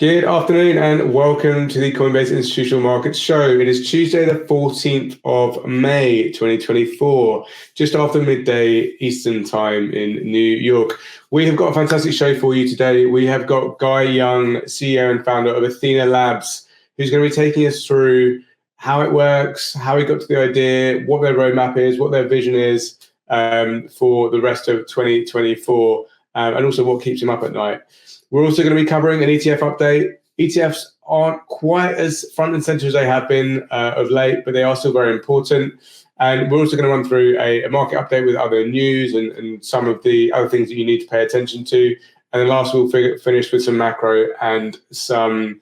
Good afternoon and welcome to the Coinbase Institutional Markets Show. It is Tuesday, the 14th of May, 2024, just after midday Eastern Time in New York. We have got a fantastic show for you today. We have got Guy Young, CEO and founder of Ethena Labs, who's going to be taking us through how it works, how he got to the idea, what their roadmap is, what their vision is for the rest of 2024, and also what keeps him up at night. We're also going to be covering an ETF update. ETFs aren't quite as front and center as they have been of late, but they are still very important. And we're also going to run through a market update with other news and some of the other things that you need to pay attention to. And then last, we'll finish with some macro and some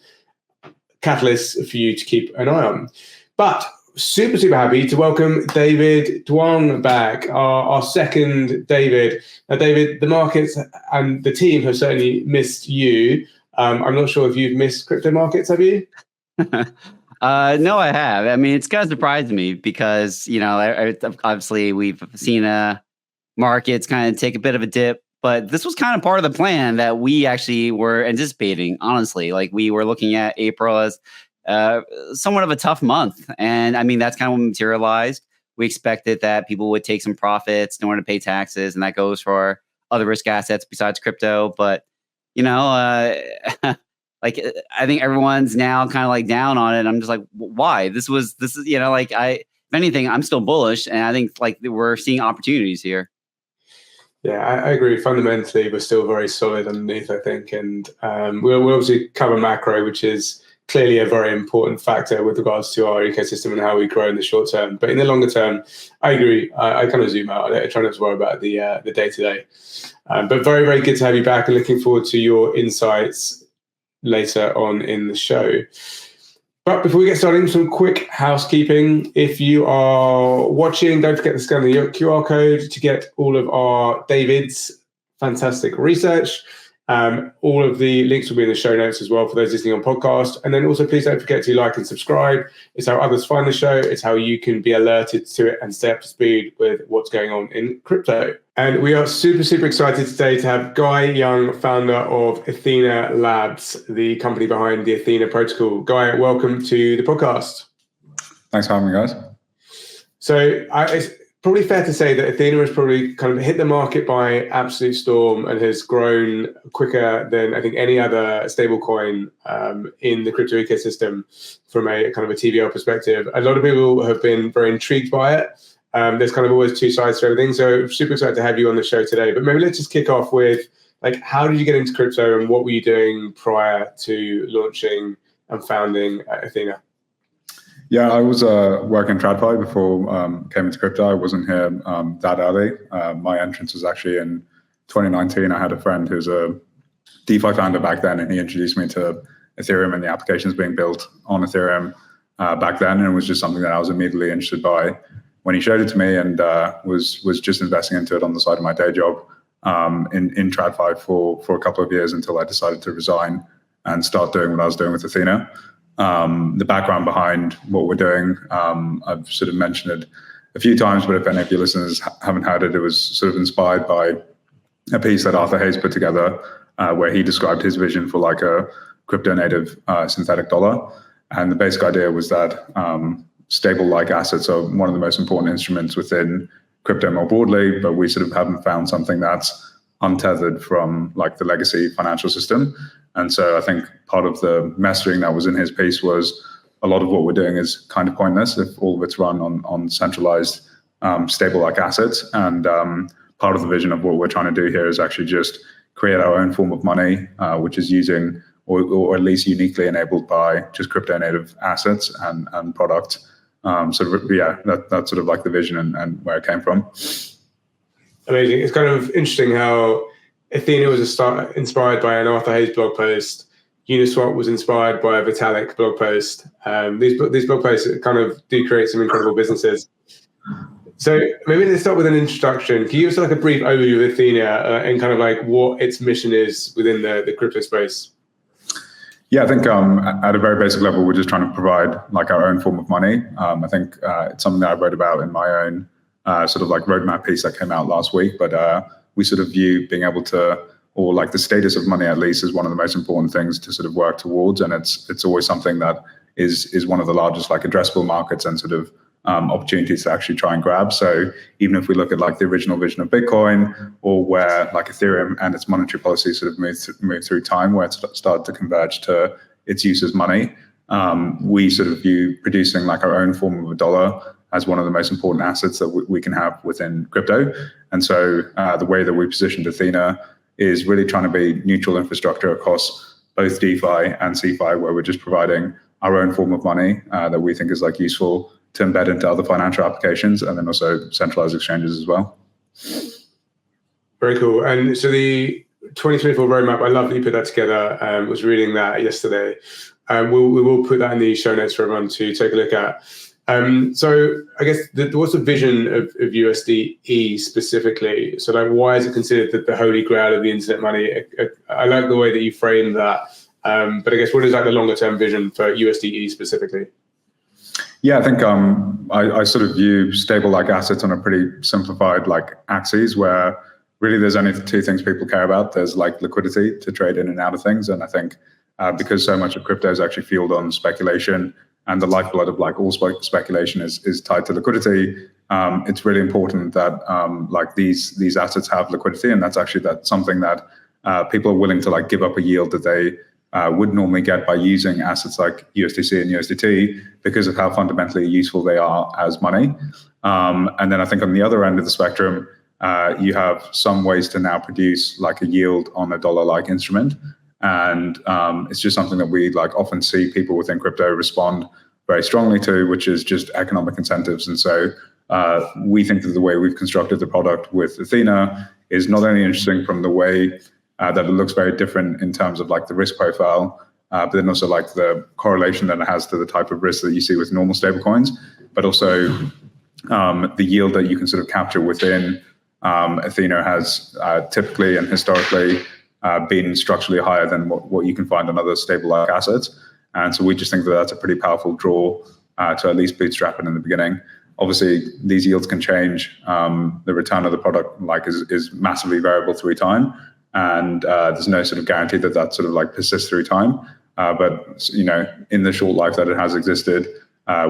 catalysts for you to keep an eye on. But super happy to welcome David Duong back, our second David. Now, David, the markets and the team have certainly missed you. I'm not sure if you've missed crypto markets, have you? No, I have. I mean, it's kind of surprised me because, obviously we've seen markets kind of take a bit of a dip, but this was kind of part of the plan that we actually were anticipating, honestly. Like, we were looking at April as somewhat of a tough month. And I mean, that's kind of what materialized. We expected that people would take some profits in order to pay taxes, and that goes for other risk assets besides crypto. But, like, I think everyone's now kind of like down on it. I'm just like, why? This is, if anything, I'm still bullish. And I think like we're seeing opportunities here. Yeah, I agree. Fundamentally, we're still very solid underneath, I think. And we'll obviously cover macro, which is clearly a very important factor with regards to our ecosystem and how we grow in the short term. But in the longer term, I agree. I kind of zoom out. I try not to worry about the day-to-day. But very, very good to have you back, and looking forward to your insights later on in the show. But before we get started, some quick housekeeping. If you are watching, don't forget to scan the QR code to get all of our David's fantastic research. All of the links will be in the show notes as well for those listening on podcast. And then also, please don't forget to like and subscribe. It's how others find the show. It's how you can be alerted to it and stay up to speed with what's going on in crypto. And we are super excited today to have Guy Young, founder of Ethena Labs, the company behind the Ethena protocol. Guy, welcome to the podcast. Thanks for having me, guys. So it's probably fair to say that Ethena has probably kind of hit the market by absolute storm and has grown quicker than I think any other stablecoin in the crypto ecosystem from a kind of a TVL perspective. A lot of people have been very intrigued by it. There's kind of always two sides to everything. So super excited to have you on the show today. But maybe let's just kick off with, like, how did you get into crypto and what were you doing prior to launching and founding Ethena? Yeah, I was working TradFi before came into crypto. I wasn't here that early. My entrance was actually in 2019. I had a friend who's a DeFi founder back then, and he introduced me to Ethereum and the applications being built on Ethereum back then, and it was just something that I was immediately interested by when he showed it to me, and was just investing into it on the side of my day job in TradFi for a couple of years until I decided to resign and start doing what I was doing with Ethena. The background behind what we're doing, I've sort of mentioned it a few times, but if any of your listeners haven't heard it, it was sort of inspired by a piece that Arthur Hayes put together where he described his vision for like a crypto native synthetic dollar. And the basic idea was that stable-like assets are one of the most important instruments within crypto more broadly, but we sort of haven't found something that's untethered from like the legacy financial system. And so I think part of the messaging that was in his piece was a lot of what we're doing is kind of pointless if all of it's run on centralized, stable-like assets. And part of the vision of what we're trying to do here is actually just create our own form of money, which is using or at least uniquely enabled by just crypto native assets and products. That's sort of like the vision and where it came from. Amazing. It's kind of interesting how Ethena was inspired by an Arthur Hayes blog post. Uniswap was inspired by a Vitalik blog post. These blog posts kind of do create some incredible businesses. So maybe let's start with an introduction. Can you give us like a brief overview of Ethena and kind of like what its mission is within the crypto space? Yeah, I think at a very basic level, we're just trying to provide like our own form of money. I think it's something that I wrote about in my own sort of like roadmap piece that came out last week. But we sort of view being able to or like the status of money at least is one of the most important things to sort of work towards, and it's always something that is one of the largest like addressable markets and sort of opportunities to actually try and grab. So even if we look at like the original vision of Bitcoin, or where like Ethereum and its monetary policy sort of moved through time, where it started to converge to its use as money, we sort of view producing like our own form of a dollar as one of the most important assets that we can have within crypto. And so the way that we positioned Ethena is really trying to be neutral infrastructure across both DeFi and CeFi, where we're just providing our own form of money that we think is like useful to embed into other financial applications, and then also centralized exchanges as well. Very cool. And so the 2024 roadmap, I love that you put that together. I was reading that yesterday. We will put that in the show notes for everyone to take a look at. So I guess what's the vision of USDe specifically? So like, why is it considered the holy grail of the internet money? I like the way that you frame that. But I guess what is like the longer term vision for USDe specifically? Yeah, I think I sort of view stable like assets on a pretty simplified like axes, where really there's only two things people care about. There's like liquidity to trade in and out of things. And I think because so much of crypto is actually fueled on speculation, and the lifeblood of like all speculation is tied to liquidity, it's really important that like these assets have liquidity. And that's something that people are willing to like give up a yield that they would normally get by using assets like USDC and USDT, because of how fundamentally useful they are as money. And then I think on the other end of the spectrum, you have some ways to now produce like a yield on a dollar-like instrument. And it's just something that we like often see people within crypto respond very strongly to, which is just economic incentives. And so we think that the way we've constructed the product with Ethena is not only interesting from the way that it looks very different in terms of like the risk profile, but then also like the correlation that it has to the type of risk that you see with normal stablecoins, but also the yield that you can sort of capture within Ethena has typically and historically been structurally higher than what you can find on other stable-like assets. And so we just think that that's a pretty powerful draw to at least bootstrap it in the beginning. Obviously, these yields can change. The return of the product like is massively variable through time. And there's no sort of guarantee that sort of like persists through time. But you know, in the short life that it has existed,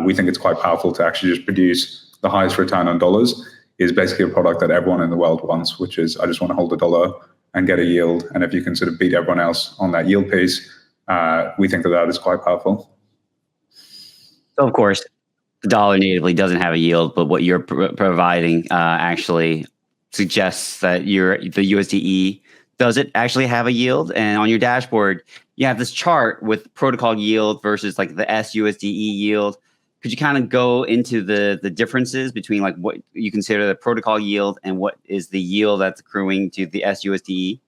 we think it's quite powerful to actually just produce the highest return on dollars. Is basically a product that everyone in the world wants, which is I just want to hold a dollar and get a yield. And if you can sort of beat everyone else on that yield piece, we think that is quite powerful. So of course, the dollar natively doesn't have a yield, but what you're providing actually suggests that the USDe does it actually have a yield. And on your dashboard, you have this chart with protocol yield versus like the SUSDe yield. Could you kind of go into the differences between like what you consider the protocol yield and what is the yield that's accruing to the SUSDe?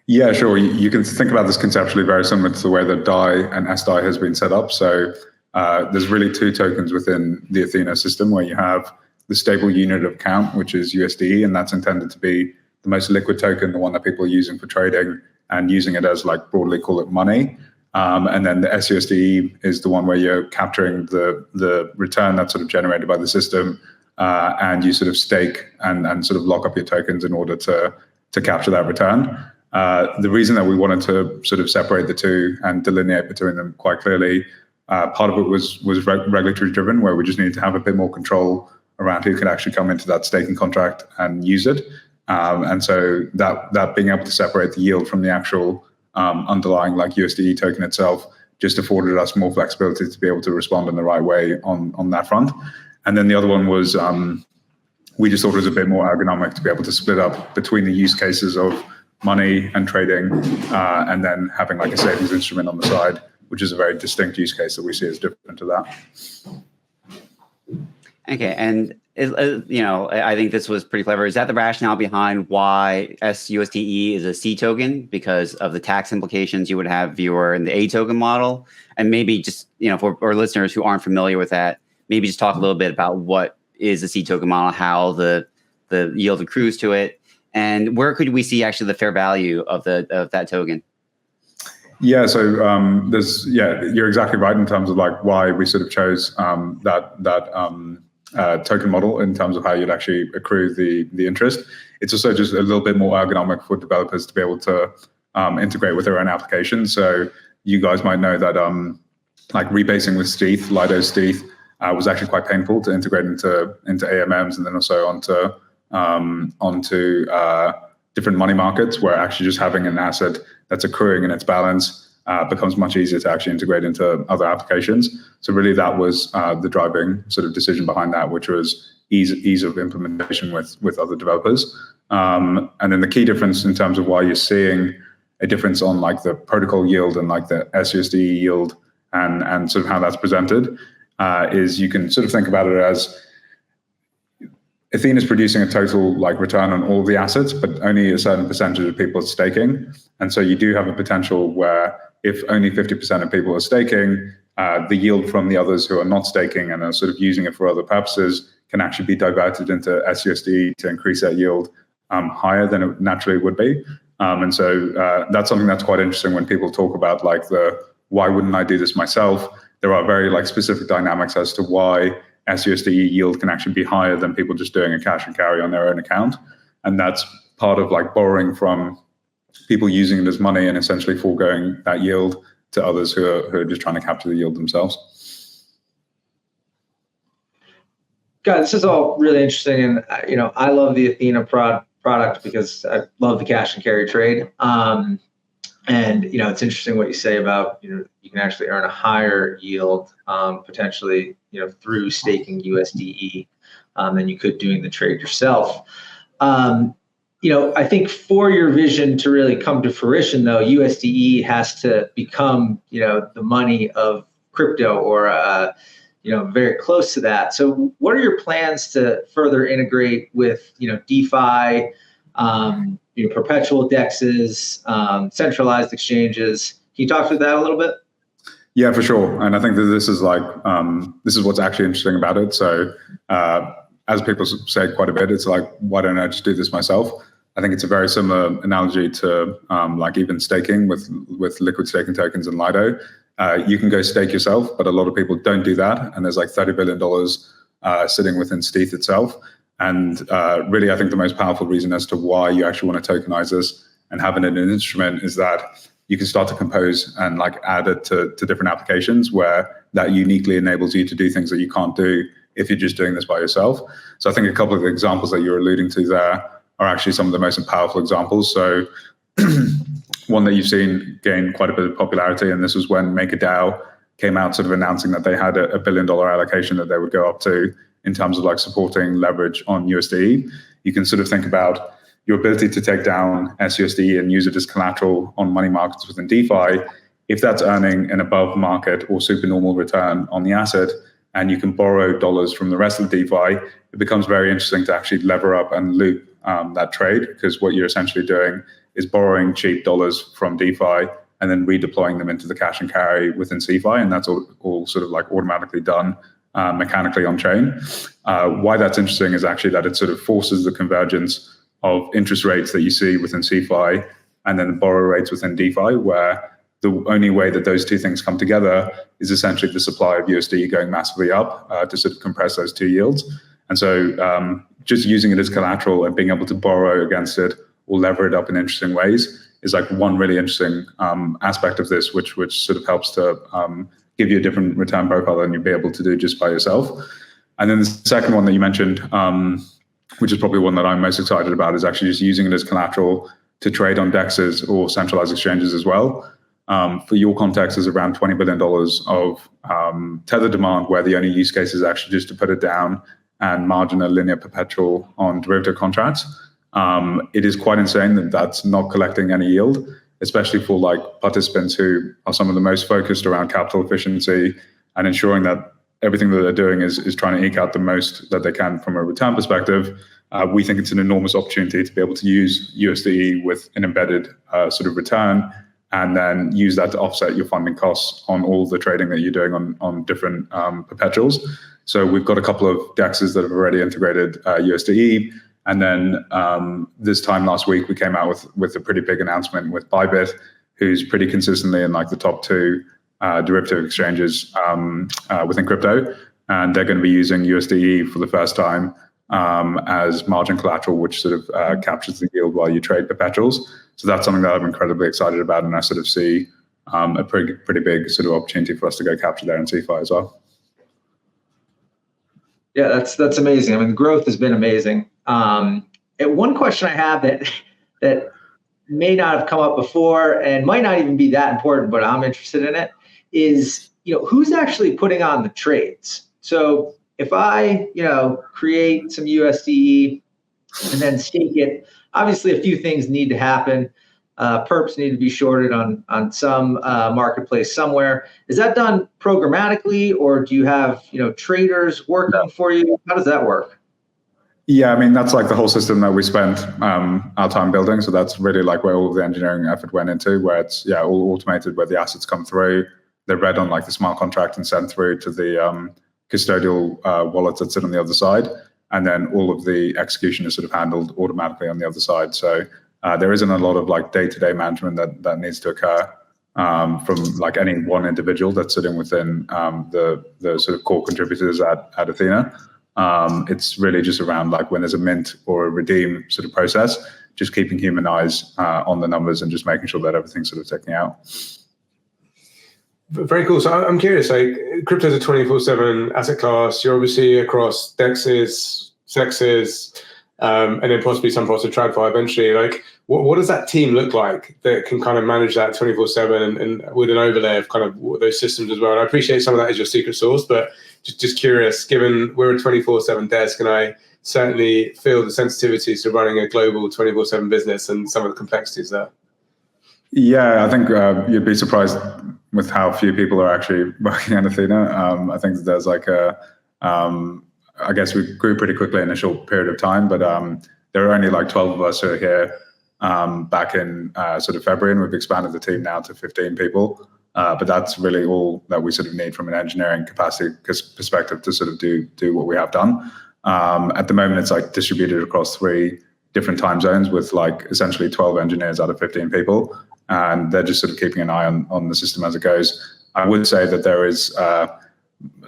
Yeah, sure. You can think about this conceptually very similar to the way that DAI and SDAI has been set up. So there's really two tokens within the Ethena system, where you have the stable unit of count, which is USDe, and that's intended to be the most liquid token, the one that people are using for trading and using it as like broadly call it money. And then the SUSDe is the one where you're capturing the return that's sort of generated by the system, and you sort of stake and sort of lock up your tokens in order to capture that return. The reason that we wanted to sort of separate the two and delineate between them quite clearly, part of it was regulatory driven, where we just needed to have a bit more control around who could actually come into that staking contract and use it. And so that being able to separate the yield from the actual underlying like USDe token itself just afforded us more flexibility to be able to respond in the right way on that front. And then the other one was we just thought it was a bit more ergonomic to be able to split up between the use cases of money and trading, and then having like a savings instrument on the side, which is a very distinct use case that we see as different to that. Okay, and I think this was pretty clever. Is that the rationale behind why SUSDe is a C token, because of the tax implications you would have if you were in the A token model? And maybe just, for our listeners who aren't familiar with that, maybe just talk a little bit about what is the C token model, how the yield accrues to it, and where could we see actually the fair value of that token? Yeah, so you're exactly right in terms of like why we sort of chose that token model in terms of how you'd actually accrue the interest. It's also just a little bit more ergonomic for developers to be able to integrate with their own applications. So you guys might know that like rebasing with stETH, Lido stETH, was actually quite painful to integrate into AMMs and then also onto different money markets, where actually just having an asset that's accruing in its balance becomes much easier to actually integrate into other applications. So really that was the driving sort of decision behind that, which was ease of implementation with other developers. And then the key difference in terms of why you're seeing a difference on like the protocol yield and like the USDe yield and sort of how that's presented is you can sort of think about it as Ethena is producing a total like return on all the assets, but only a certain percentage of people are staking. And so you do have a potential where if only 50% of people are staking, the yield from the others who are not staking and are sort of using it for other purposes can actually be diverted into USDe to increase that yield higher than it naturally would be. And so that's something that's quite interesting when people talk about like why wouldn't I do this myself? There are very like specific dynamics as to why USDe yield can actually be higher than people just doing a cash and carry on their own account. And that's part of like borrowing from people using it as money and essentially foregoing that yield to others who are just trying to capture the yield themselves. God, this is all really interesting. And, I love the Ethena product because I love the cash and carry trade. And, it's interesting what you say about, you can actually earn a higher yield potentially, through staking USDe than you could doing the trade yourself. I think for your vision to really come to fruition, though, USDe has to become, the money of crypto or, very close to that. So what are your plans to further integrate with, DeFi, perpetual DEXs, centralized exchanges? Can you talk through that a little bit? Yeah, for sure. And I think that this is like, this is what's actually interesting about it. So as people say quite a bit, it's like, why don't I just do this myself? I think it's a very similar analogy to like even staking with liquid staking tokens and Lido. You can go stake yourself, but a lot of people don't do that. And there's like $30 billion sitting within stETH itself. And really, I think the most powerful reason as to why you actually want to tokenize this and have it in an instrument is that you can start to compose and like add it to different applications where that uniquely enables you to do things that you can't do if you're just doing this by yourself. So I think a couple of the examples that you're alluding to there are actually some of the most powerful examples. So one that you've seen gain quite a bit of popularity, and this was when MakerDAO came out sort of announcing that they had a $1 billion allocation that they would go up to in terms of like supporting leverage on USDe. You can sort of think about your ability to take down USDe and use it as collateral on money markets within DeFi. If that's earning an above market or supernormal return on the asset, and you can borrow dollars from the rest of the DeFi, it becomes very interesting to actually lever up and loop that trade, because what you're essentially doing is borrowing cheap dollars from DeFi and then redeploying them into the cash and carry within CeFi, and that's all sort of like automatically done mechanically on chain. Why that's interesting is actually that it sort of forces the convergence of interest rates that you see within CeFi and then the borrow rates within DeFi, where the only way that those two things come together is essentially the supply of USDe going massively up to sort of compress those two yields. And so just using it as collateral and being able to borrow against it or lever it up in interesting ways is like one really interesting aspect of this, which sort of helps to give you a different return profile than you'd be able to do just by yourself. And then the second one that you mentioned, which is probably one that I'm most excited about, is actually just using it as collateral to trade on DEXs or centralized exchanges as well. For your context, there's around $20 billion of tether demand, where the only use case is actually just to put it down and margin a linear perpetual on derivative contracts. It is quite insane that that's not collecting any yield, especially for like participants who are some of the most focused around capital efficiency and ensuring that everything that they're doing is trying to eke out the most that they can from a return perspective. We think it's an enormous opportunity to be able to use USDe with an embedded sort of return, and then use that to offset your funding costs on all the trading that you're doing on different perpetuals. So we've got a couple of DEXs that have already integrated USDe. And then this time last week, we came out with a pretty big announcement with Bybit, who's pretty consistently in like the top two derivative exchanges within crypto. and they're going to be using USDe for the first time as margin collateral, which sort of captures the yield while you trade perpetuals. So that's something that I'm incredibly excited about, and I sort of see a pretty big sort of opportunity for us to go capture there in CeFi as well. Yeah, that's amazing. I mean, the growth has been amazing. And one question I have that may not have come up before and might not even be that important, but I'm interested in it, is, who's actually putting on the trades? So if I, create some USDe and then stake it, obviously a few things need to happen. Perps need to be shorted on some marketplace somewhere. Is that done programmatically, or do you have traders working for you? How does that work? Yeah, I mean, that's like the whole system that we spent our time building. So that's really like where all of the engineering effort went into, where it's all automated, where the assets come through, they're read on like the smart contract and sent through to the custodial wallets that sit on the other side, and then all of the execution is sort of handled automatically on the other side. So there isn't a lot of like day-to-day management that needs to occur from like any one individual that's sitting within the sort of core contributors at Ethena. It's really just around like when there's a mint or a redeem sort of process, just keeping human eyes on the numbers and just making sure that everything's sort of ticking out. Very cool. So I'm curious, like crypto is a 24/7 asset class. You're obviously across DEXs, SEXs, and then possibly some parts of TradFi eventually. Like, what does that team look like that can kind of manage that 24/7 and with an overlay of kind of those systems as well? And I appreciate some of that is your secret sauce, but just curious, given we're a 24/7 desk, and I certainly feel the sensitivities to running a global 24/7 business and some of the complexities there. Yeah, I think you'd be surprised with how few people are actually working at Ethena. I think that there's like I guess we grew pretty quickly in a short period of time, but there are only like 12 of us who are here back in sort of February, and we've expanded the team now to 15 people. But that's really all that we sort of need from an engineering capacity perspective to sort of do what we have done. At the moment, it's like distributed across 3 different time zones with like essentially 12 engineers out of 15 people. And they're just sort of keeping an eye on the system as it goes. I would say that there is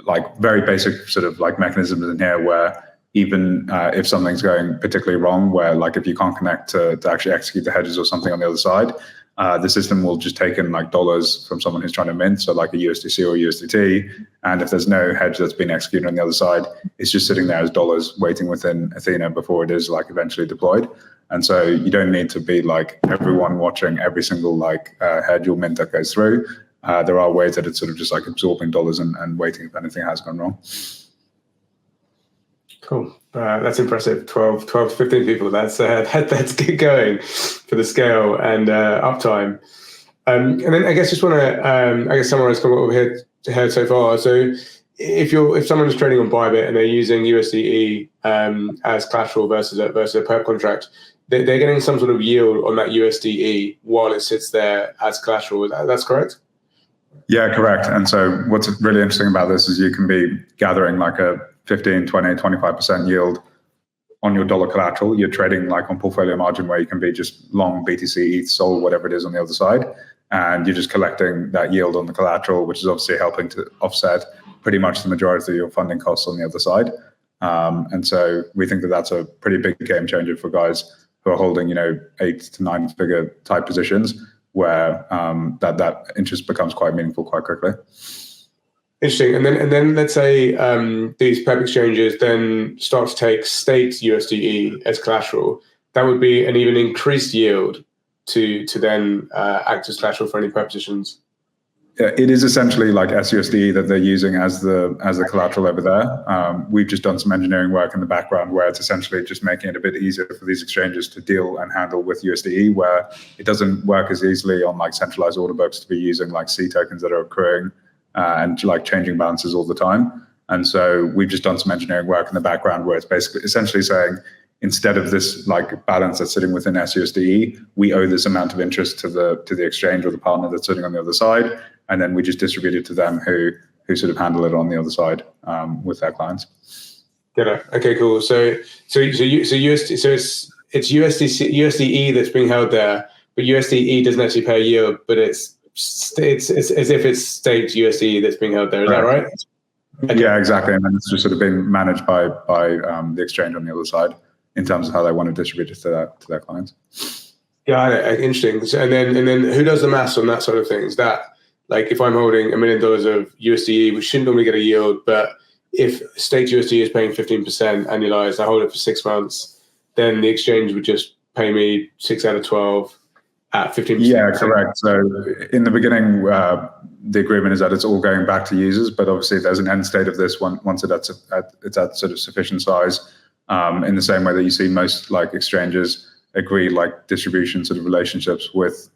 like very basic sort of like mechanisms in here where even if something's going particularly wrong, where like if you can't connect to actually execute the hedges or something on the other side, the system will just take in like dollars from someone who's trying to mint, so like a USDC or USDT. And if there's no hedge that's been executed on the other side, it's just sitting there as dollars waiting within Ethena before it is like eventually deployed. And so you don't need to be like everyone watching every single like hedge or mint that goes through. There are ways that it's sort of just like absorbing dollars and waiting if anything has gone wrong. Cool. That's impressive. 12 to 15 people. That's good going for the scale and uptime. And then I guess just want to summarize what we've heard so far. So if someone is trading on Bybit and they're using USDe as collateral versus a perp contract, they're getting some sort of yield on that USDe while it sits there as collateral. That's correct? Yeah, correct. And so what's really interesting about this is you can be gathering like a 15, 20, 25% yield on your dollar collateral. You're trading like on portfolio margin where you can be just long BTC, ETH, SOL, whatever it is on the other side. And you're just collecting that yield on the collateral, which is obviously helping to offset pretty much the majority of your funding costs on the other side. And so we think that that's a pretty big game changer for guys who are holding, 8 to 9 figure type positions where that interest becomes quite meaningful quite quickly. Interesting. And then let's say these perp exchanges then start to take staked USDe as collateral. That would be an even increased yield to then act as collateral for any perp positions. It is essentially like SUSD that they're using as the collateral over there. We've just done some engineering work in the background where it's essentially just making it a bit easier for these exchanges to deal and handle with USDe, where it doesn't work as easily on like centralized order books to be using like C tokens that are accruing and like changing balances all the time. And so we've just done some engineering work in the background where it's basically essentially saying, instead of this like balance that's sitting within SUSDe, we owe this amount of interest to the exchange or the partner that's sitting on the other side, and then we just distribute it to them who sort of handle it on the other side with their clients. Get it. Okay, cool. So it's USDe that's being held there, but USDe doesn't actually pay a yield, but it's as if it's staked USDe that's being held there. Is that right? Okay. Yeah, exactly. And then it's just sort of being managed by the exchange on the other side in terms of how they want to distribute it to their clients. Yeah, interesting. So, and then who does the maths on that sort of thing? Is that like if I'm holding $1 million of USDe, we shouldn't normally get a yield, but if staked USDe is paying 15% annualized, I hold it for 6 months, then the exchange would just pay me 6 out of 12 at 15%. Yeah, correct. So in the beginning, the agreement is that it's all going back to users, but obviously there's an end state of this once it's at sort of sufficient size. In the same way that you see most like exchanges agree like distribution sort of relationships with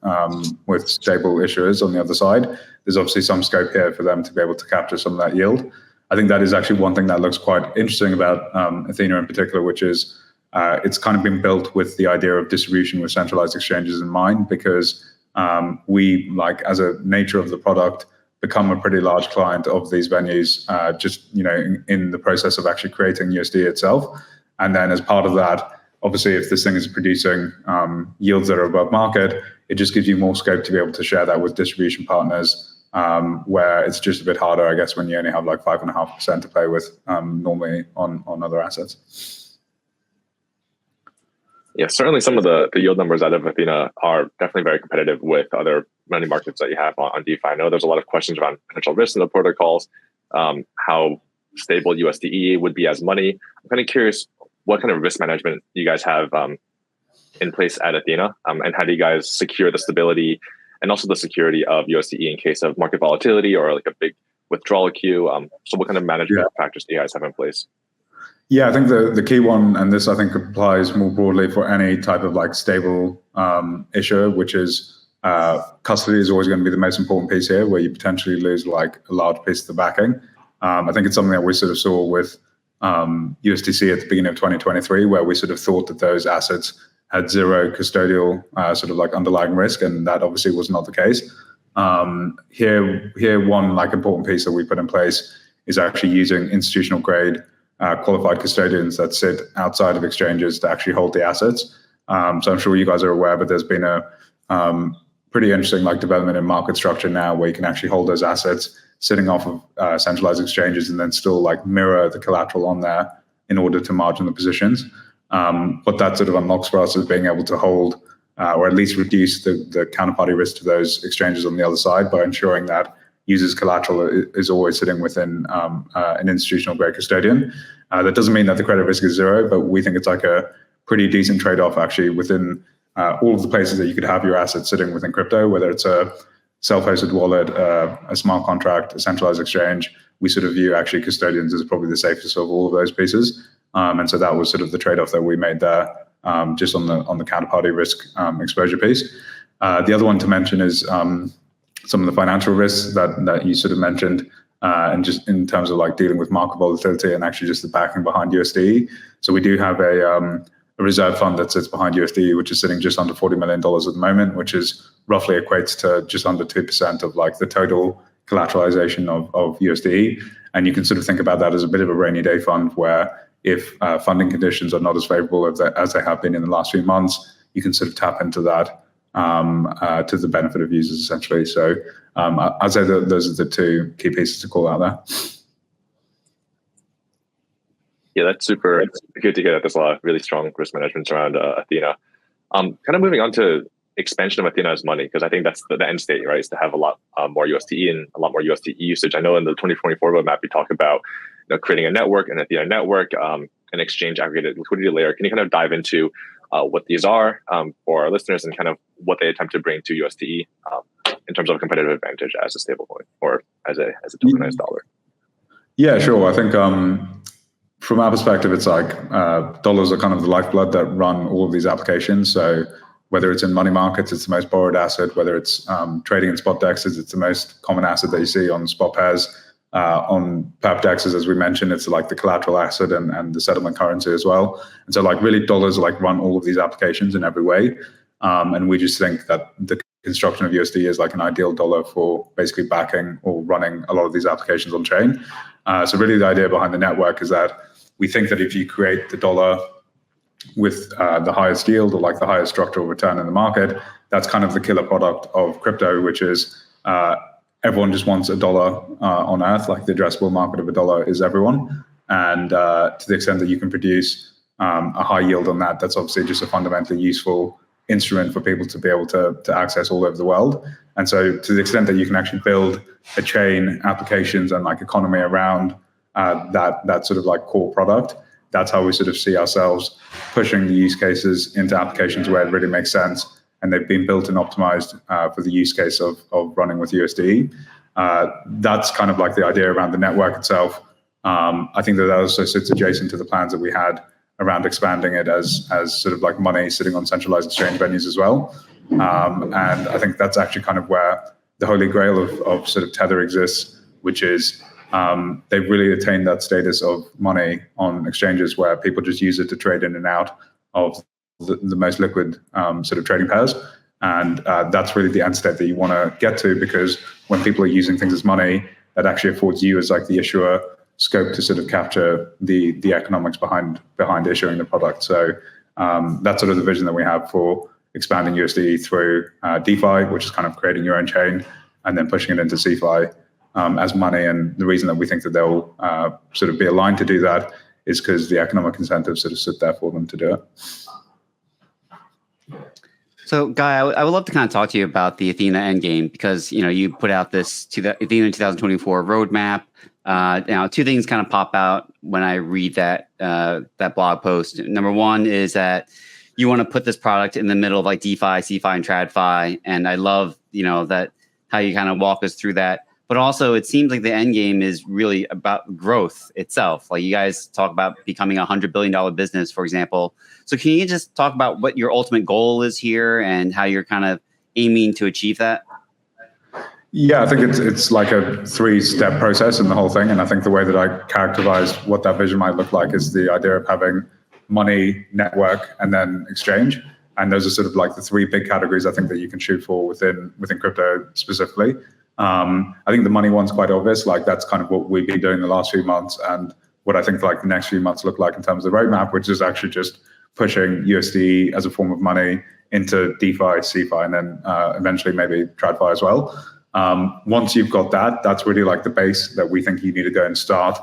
stable issuers on the other side. There's obviously some scope here for them to be able to capture some of that yield. I think that is actually one thing that looks quite interesting about Ethena in particular, which is it's kind of been built with the idea of distribution with centralized exchanges in mind, because we, like as a nature of the product, become a pretty large client of these venues just in the process of actually creating USDe itself. And then as part of that, obviously, if this thing is producing yields that are above market, it just gives you more scope to be able to share that with distribution partners, where it's just a bit harder, I guess, when you only have like 5.5% to play with normally on other assets. Yeah, certainly some of the yield numbers out of Ethena are definitely very competitive with other money markets that you have on DeFi. I know there's a lot of questions around potential risks in the protocols, how stable USDe would be as money. I'm kind of curious what kind of risk management you guys have in place at Ethena, and how do you guys secure the stability and also the security of USDe in case of market volatility or like a big withdrawal queue? So what kind of management factors do you guys have in place? Yeah, I think the key one, and this I think applies more broadly for any type of like stable issuer, which is custody is always going to be the most important piece here, where you potentially lose like a large piece of the backing. I think it's something that we sort of saw with USDC at the beginning of 2023, where we sort of thought that those assets had zero custodial sort of like underlying risk, and that obviously was not the case. Here, one like important piece that we put in place is actually using institutional grade qualified custodians that sit outside of exchanges to actually hold the assets. So I'm sure you guys are aware, but there's been a pretty interesting like development in market structure now, where you can actually hold those assets sitting off of centralized exchanges and then still like mirror the collateral on there in order to margin the positions. What that sort of unlocks for us is being able to hold or at least reduce the counterparty risk to those exchanges on the other side by ensuring that users' collateral is always sitting within an institutional grade custodian. That doesn't mean that the credit risk is zero, but we think it's like a pretty decent trade-off actually within all of the places that you could have your assets sitting within crypto, whether it's a self-hosted wallet, a smart contract, a centralized exchange. We sort of view actually custodians as probably the safest of all of those pieces. And so that was sort of the trade-off that we made there, just on the counterparty risk exposure piece. The other one to mention is some of the financial risks that you sort of mentioned, and just in terms of like dealing with market volatility and actually just the backing behind USDe. So we do have a reserve fund that sits behind USDe, which is sitting just under $40 million at the moment, which is roughly equates to just under 2% of like the total collateralization of USDe. And you can sort of think about that as a bit of a rainy day fund, where if funding conditions are not as favorable as they have been in the last few months, you can sort of tap into that to the benefit of users essentially. So I'd say that those are the two key pieces to call out there. Yeah, that's super good to hear that there's a lot of really strong risk management around Ethena. Kind of moving on to expansion of Ethena as money, because I think that's the end state, right? Is to have a lot more USDe and a lot more USDe usage. I know in the 2024 roadmap, we talk about creating a network, an Ethena network, an exchange aggregated liquidity layer. Can you kind of dive into what these are for our listeners and kind of what they attempt to bring to USDe in terms of a competitive advantage as a stablecoin or as a tokenized dollar? Yeah, sure. I think from our perspective, it's like dollars are kind of the lifeblood that run all of these applications. So whether it's in money markets, it's the most borrowed asset. Whether it's trading in spot dexes, it's the most common asset that you see on spot pairs. On perp dexes, as we mentioned, it's like the collateral asset and the settlement currency as well. And so like really dollars like run all of these applications in every way. And we just think that the construction of USDe is like an ideal dollar for basically backing or running a lot of these applications on chain. So really the idea behind the network is that we think that if you create the dollar with the highest yield or like the highest structural return in the market, that's kind of the killer product of crypto, which is everyone just wants $1 on Earth. Like the addressable market of $1 is everyone. And to the extent that you can produce a high yield on that, that's obviously just a fundamentally useful instrument for people to be able to access all over the world. And so to the extent that you can actually build a chain, applications, and like economy around that sort of like core product, that's how we sort of see ourselves pushing the use cases into applications where it really makes sense, and they've been built and optimized for the use case of running with USDe. That's kind of like the idea around the network itself. I think that also sits adjacent to the plans that we had around expanding it as sort of like money sitting on centralized exchange venues as well. And I think that's actually kind of where the holy grail of sort of Tether exists, which is they've really attained that status of money on exchanges where people just use it to trade in and out of the most liquid sort of trading pairs. And that's really the end state that you want to get to, because when people are using things as money, that actually affords you as like the issuer scope to sort of capture the economics behind issuing the product. So that's sort of the vision that we have for expanding USDe through DeFi, which is kind of creating your own chain and then pushing it into CeFi as money. And the reason that we think that they'll sort of be aligned to do that is because the economic incentives sort of sit there for them to do it. So, Guy, I would love to kind of talk to you about the Ethena Endgame, because you put out this Ethena 2024 roadmap. Now, two things kind of pop out when I read that blog post. Number one is that you want to put this product in the middle of like DeFi, CeFi, and TradFi, and I love that how you kind of walk us through that. But also, it seems like the end game is really about growth itself. Like you guys talk about becoming a $100 billion business, for example. So can you just talk about what your ultimate goal is here and how you're kind of aiming to achieve that? Yeah, I think it's like a 3-step process in the whole thing. And I think the way that I characterized what that vision might look like is the idea of having money, network, and then exchange. And those are sort of like the 3 big categories I think that you can shoot for within crypto specifically. I think the money one's quite obvious. Like that's kind of what we've been doing the last few months, and what I think like the next few months look like in terms of the roadmap, which is actually just pushing USDe as a form of money into DeFi, CeFi, and then eventually maybe TradFi as well. Once you've got that, that's really like the base that we think you need to go and start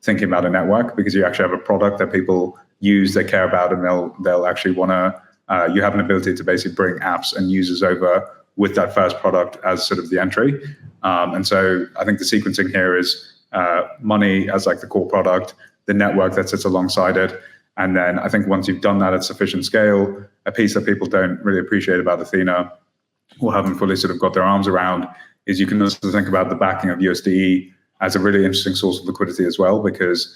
thinking about a network, because you actually have a product that people use, they care about, and they'll actually want to, you have an ability to basically bring apps and users over with that first product as sort of the entry. And so I think the sequencing here is money as like the core product, the network that sits alongside it. And then I think once you've done that at sufficient scale, a piece that people don't really appreciate about Ethena or haven't fully sort of got their arms around is you can also think about the backing of USDe as a really interesting source of liquidity as well, because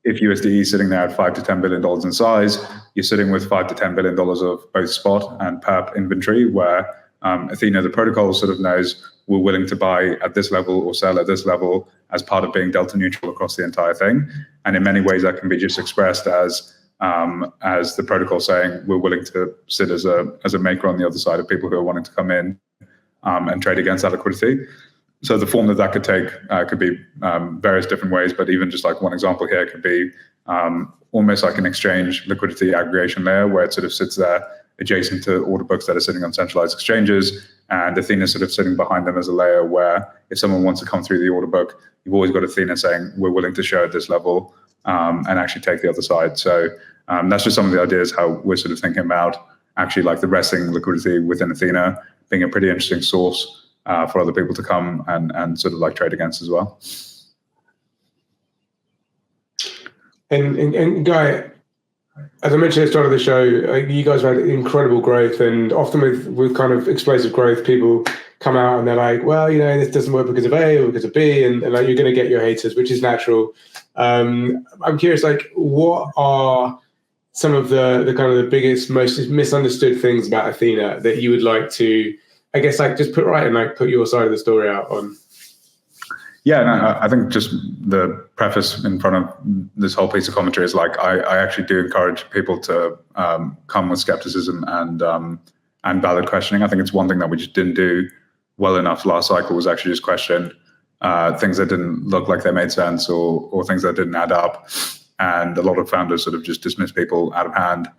if USDe is sitting there at $5 to $10 billion in size, you're sitting with $5 to $10 billion of both spot and perp inventory, where Ethena, the protocol, sort of knows we're willing to buy at this level or sell at this level as part of being delta neutral across the entire thing. And in many ways, that can be just expressed as the protocol saying we're willing to sit as a maker on the other side of people who are wanting to come in and trade against that liquidity. So the form that could take could be various different ways, but even just like one example here could be almost like an exchange liquidity aggregation layer where it sort of sits there adjacent to order books that are sitting on centralized exchanges, and Ethena is sort of sitting behind them as a layer where if someone wants to come through the order book, you've always got Ethena saying we're willing to show at this level and actually take the other side. So that's just some of the ideas how we're sort of thinking about actually like the resting liquidity within Ethena being a pretty interesting source for other people to come and sort of like trade against as well. And Guy, as I mentioned at the start of the show, you guys have had incredible growth, and often with kind of explosive growth, people come out and they're like, well, this doesn't work because of A or because of B, and like you're going to get your haters, which is natural. I'm curious, like, what are some of the kind of the biggest, most misunderstood things about Ethena that you would like to, I guess, like just put right and like put your side of the story out on? Yeah, no, I think just the preface in front of this whole piece of commentary is like I actually do encourage people to come with skepticism and valid questioning. I think it's one thing that we just didn't do well enough last cycle was actually just question things that didn't look like they made sense or things that didn't add up. And a lot of founders sort of just dismiss people out of hand.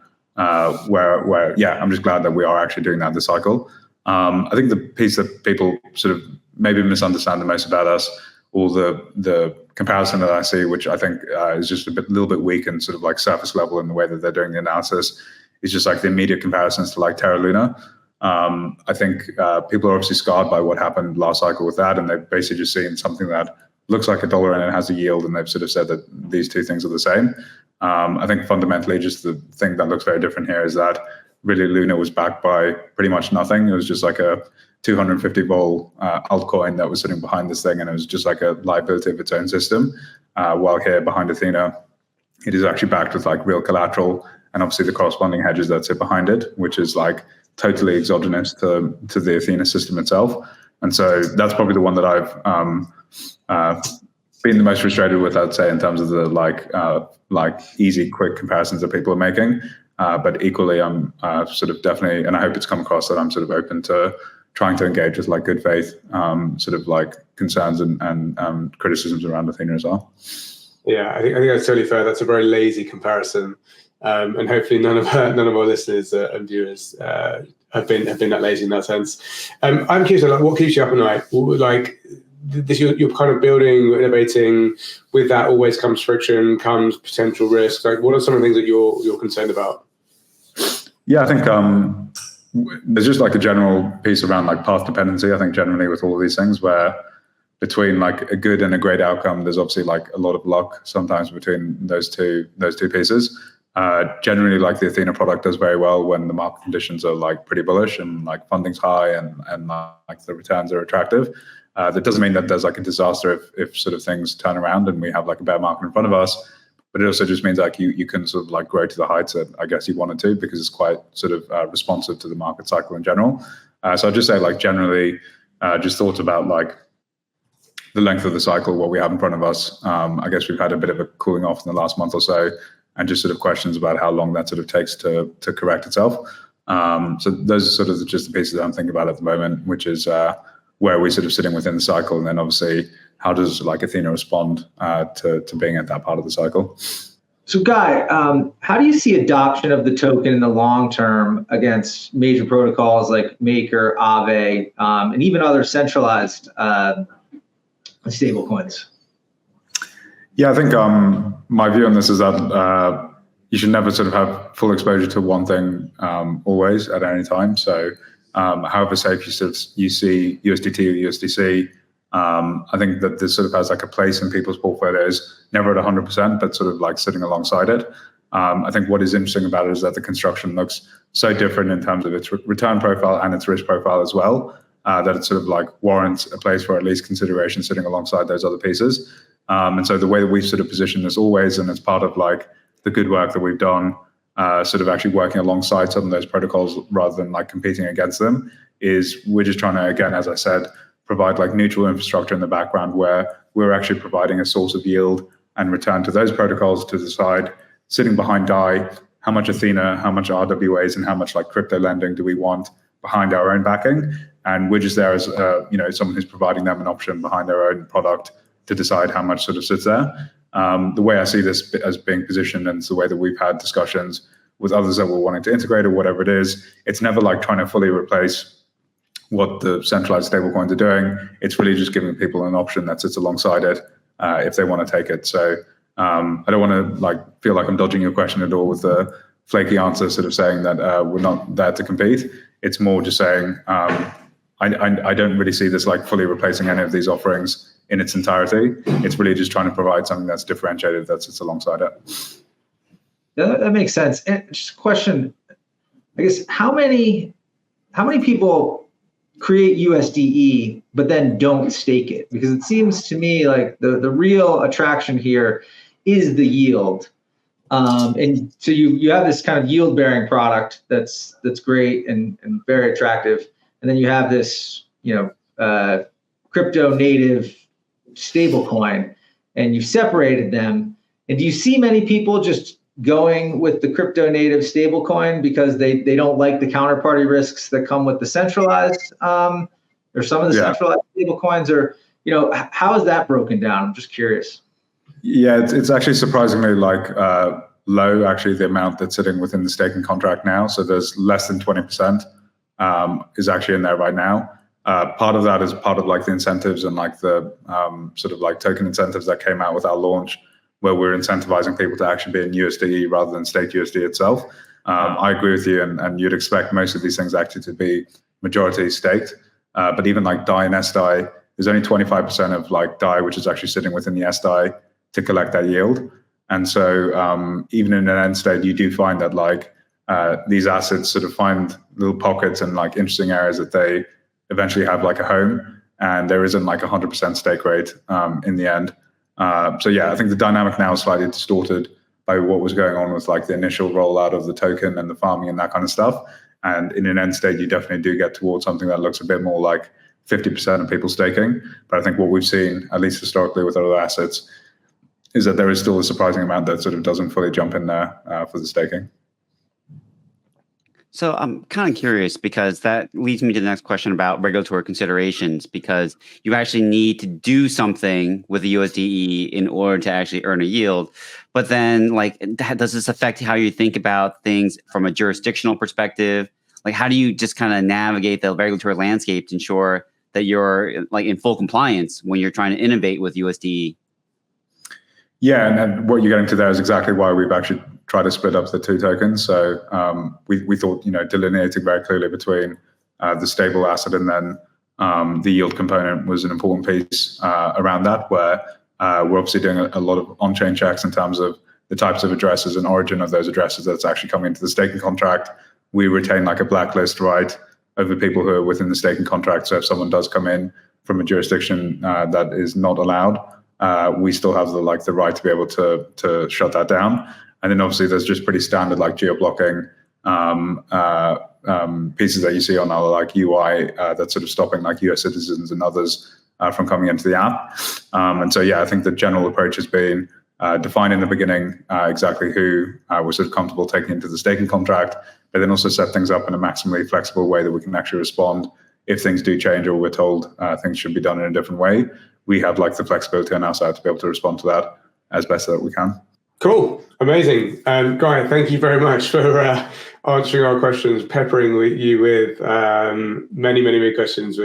Where I'm just glad that we are actually doing that this cycle. I think the piece that people sort of maybe misunderstand the most about us, or the comparison that I see, which I think is just a little bit weak and sort of like surface level in the way that they're doing the analysis, is just like the immediate comparisons to like Terra Luna. I think people are obviously scarred by what happened last cycle with that, and they've basically just seen something that looks like $1 and it has a yield, and they've sort of said that these two things are the same. I think fundamentally just the thing that looks very different here is that really Luna was backed by pretty much nothing. It was just like a 250 vol altcoin that was sitting behind this thing, and it was just like a liability of its own system. While here behind Ethena, it is actually backed with like real collateral, and obviously the corresponding hedges that sit behind it, which is like totally exogenous to the Ethena system itself. And so that's probably the one that I've been the most frustrated with, I'd say, in terms of the like easy, quick comparisons that people are making. But equally, I'm sort of definitely, and I hope it's come across that I'm sort of open to trying to engage with like good faith sort of like concerns and criticisms around Ethena as well. Yeah, I think that's totally fair. That's a very lazy comparison, and hopefully none of our listeners and viewers have been that lazy in that sense. I'm curious, like, what keeps you up at night? Like this, you're kind of building, innovating. With that, always comes friction, comes potential risk. Like, what are some of the things that you're concerned about? Yeah, I think there's just like a general piece around like path dependency. I think generally with all of these things, where between like a good and a great outcome, there's obviously like a lot of luck sometimes between those two pieces. Generally, like the Ethena product does very well when the market conditions are like pretty bullish and like funding's high and like the returns are attractive. That doesn't mean that there's like a disaster if sort of things turn around and we have like a bear market in front of us. But it also just means like you can sort of like grow to the heights that I guess you wanted to, because it's quite sort of responsive to the market cycle in general. So I'd just say like generally just thoughts about like the length of the cycle, what we have in front of us. I guess we've had a bit of a cooling off in the last month or so, and just sort of questions about how long that sort of takes to correct itself. So those are sort of just the pieces that I'm thinking about at the moment, which is where we're sort of sitting within the cycle, and then obviously how does like Ethena respond to being at that part of the cycle. So Guy, how do you see adoption of the token in the long term against major protocols like Maker, Aave, and even other centralized stablecoins? Yeah, I think my view on this is that you should never sort of have full exposure to one thing always at any time. So however safe you see USDT or USDC, I think that this sort of has like a place in people's portfolios, never at 100%, but sort of like sitting alongside it. I think what is interesting about it is that the construction looks so different in terms of its return profile and its risk profile as well, that it sort of like warrants a place for at least consideration sitting alongside those other pieces. And so the way that we've sort of positioned this always, and it's part of like the good work that we've done, sort of actually working alongside some of those protocols rather than like competing against them, is we're just trying to, again, as I said, provide like neutral infrastructure in the background where we're actually providing a source of yield and return to those protocols to decide, sitting behind DAI, how much Ethena, how much RWAs, and how much like crypto lending do we want behind our own backing. And we're just there as someone who's providing them an option behind their own product to decide how much sort of sits there. The way I see this as being positioned, and it's the way that we've had discussions with others that we're wanting to integrate or whatever it is, it's never like trying to fully replace what the centralized stablecoins are doing. It's really just giving people an option that sits alongside it if they want to take it. So I don't want to like feel like I'm dodging your question at all with the flaky answer, sort of saying that we're not there to compete. It's more just saying I don't really see this like fully replacing any of these offerings in its entirety. It's really just trying to provide something that's differentiated that sits alongside it. Yeah, that makes sense. And just a question, I guess, how many people create USDe but then don't stake it? Because it seems to me like the real attraction here is the yield. And so you have this kind of yield bearing product that's great and very attractive. And then you have this, crypto native stable coin, and you've separated them. And do you see many people just going with the crypto native stable coin because they don't like the counterparty risks that come with the centralized or some of the centralized stable coins? Or, how is that broken down? I'm just curious. Yeah, it's actually surprisingly like low, actually, the amount that's sitting within the staking contract now. So there's less than 20% is actually in there right now. Part of that is part of like the incentives and like the sort of like token incentives that came out with our launch, where we're incentivizing people to actually be in USDe rather than staked USD itself. I agree with you, and you'd expect most of these things actually to be majority staked. But even like DAI and SDAI, there's only 25% of like DAI which is actually sitting within the SDAI to collect that yield. And so even in an end state, you do find that like these assets sort of find little pockets and like interesting areas that they eventually have like a home, and there isn't like 100% stake rate in the end. So yeah, I think the dynamic now is slightly distorted by what was going on with like the initial rollout of the token and the farming and that kind of stuff. And in an end state, you definitely do get towards something that looks a bit more like 50% of people staking. But I think what we've seen, at least historically with other assets, is that there is still a surprising amount that sort of doesn't fully jump in there for the staking. So I'm kind of curious, because that leads me to the next question about regulatory considerations, because you actually need to do something with the USDe in order to actually earn a yield. But then, like, does this affect how you think about things from a jurisdictional perspective? Like, how do you just kind of navigate the regulatory landscape to ensure that you're like in full compliance when you're trying to innovate with USDe? Yeah, and what you're getting to there is exactly why we've actually tried to split up the two tokens. So we thought, delineating very clearly between the stable asset and then the yield component was an important piece around that, where we're obviously doing a lot of on-chain checks in terms of the types of addresses and origin of those addresses that's actually coming into the staking contract. We retain like a blacklist right over people who are within the staking contract. So if someone does come in from a jurisdiction that is not allowed, we still have the right to be able to shut that down. And then obviously there's just pretty standard like geo-blocking pieces that you see on our like UI that's sort of stopping like US citizens and others from coming into the app. And so, yeah, I think the general approach has been define in the beginning exactly who we're sort of comfortable taking into the staking contract, but then also set things up in a maximally flexible way that we can actually respond if things do change or we're told things should be done in a different way. We have like the flexibility on our side to be able to respond to that as best that we can. Cool. Amazing. Guy, thank you very much for answering our questions, peppering you with many, many, many questions,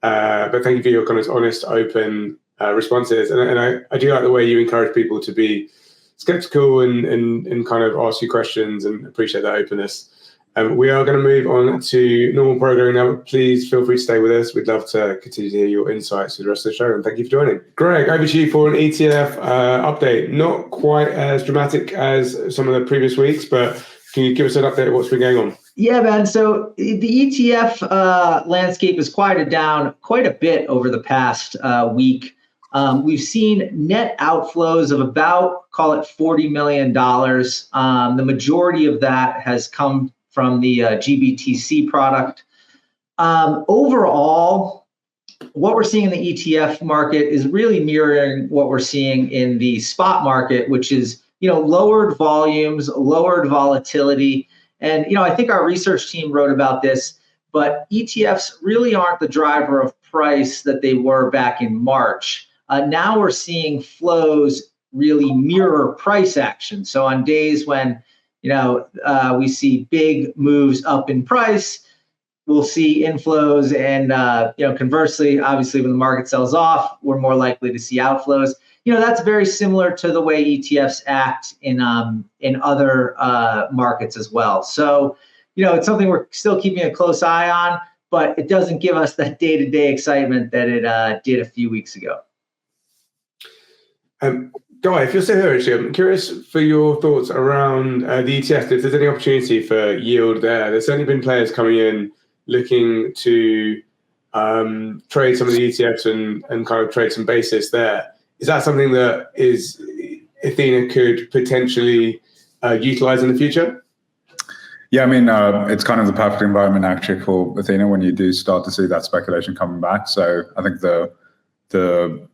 but thank you for your kind of honest, open responses. And I do like the way you encourage people to be skeptical and kind of ask you questions, and appreciate that openness. We are going to move on to normal programming now. Please feel free to stay with us. We'd love to continue to hear your insights for the rest of the show. And thank you for joining. Greg, over to you for an ETF update. Not quite as dramatic as some of the previous weeks, but can you give us an update of what's been going on? Yeah, man. So the ETF landscape has quieted down quite a bit over the past week. We've seen net outflows of about, call it $40 million. The majority of that has come from the GBTC product. Overall, what we're seeing in the ETF market is really mirroring what we're seeing in the spot market, which is lowered volumes, lowered volatility. And I think our research team wrote about this, but ETFs really aren't the driver of price that they were back in March. Now we're seeing flows really mirror price action. So on days when we see big moves up in price, we'll see inflows, and conversely, obviously, when the market sells off, we're more likely to see outflows. That's very similar to the way ETFs act in other markets as well. So it's something we're still keeping a close eye on, but it doesn't give us that day-to-day excitement that it did a few weeks ago. Guy, if you're still here, actually, I'm curious for your thoughts around the ETF. If there's any opportunity for yield there, there's certainly been players coming in looking to trade some of the ETFs and kind of trade some basis there. Is that something that Ethena could potentially utilize in the future? Yeah, I mean, it's kind of the perfect environment actually for Ethena when you do start to see that speculation coming back. So I think the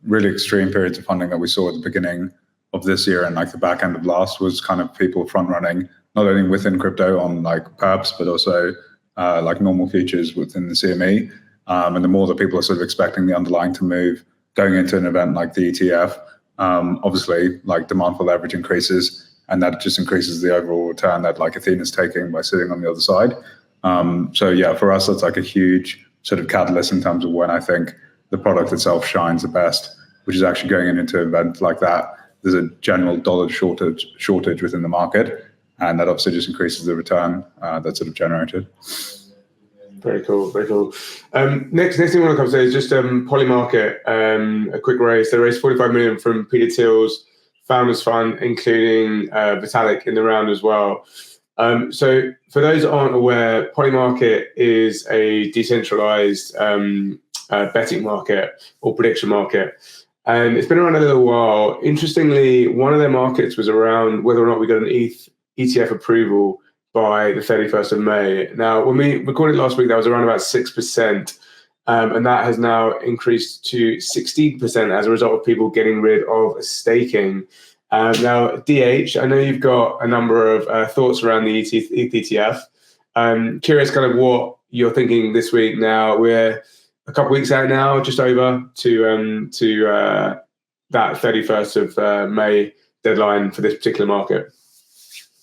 really extreme periods of funding that we saw at the beginning of this year and like the back end of last was kind of people front running, not only within crypto on like perps, but also like normal futures within the CME. And the more that people are sort of expecting the underlying to move going into an event like the ETF, obviously like demand for leverage increases, and that just increases the overall return that like Athena's taking by sitting on the other side. So yeah, for us, that's like a huge sort of catalyst in terms of when I think the product itself shines the best, which is actually going into an event like that. There's a general dollar shortage within the market, and that obviously just increases the return that's sort of generated. Very cool, very cool. Next thing I want to cover today is just Polymarket, a quick raise. They raised 45 million from Peter Thiel's Founders Fund, including Vitalik in the round as well. So for those that aren't aware, Polymarket is a decentralized betting market or prediction market. And it's been around a little while. Interestingly, one of their markets was around whether or not we got an ETF approval by the 31st of May. Now, when we recorded last week, that was around about 6%. And that has now increased to 16% as a result of people getting rid of staking. Now, DH, I know you've got a number of thoughts around the ETH ETF. Curious kind of what you're thinking this week now. We're a couple of weeks out now, just over to that 31st of May deadline for this particular market.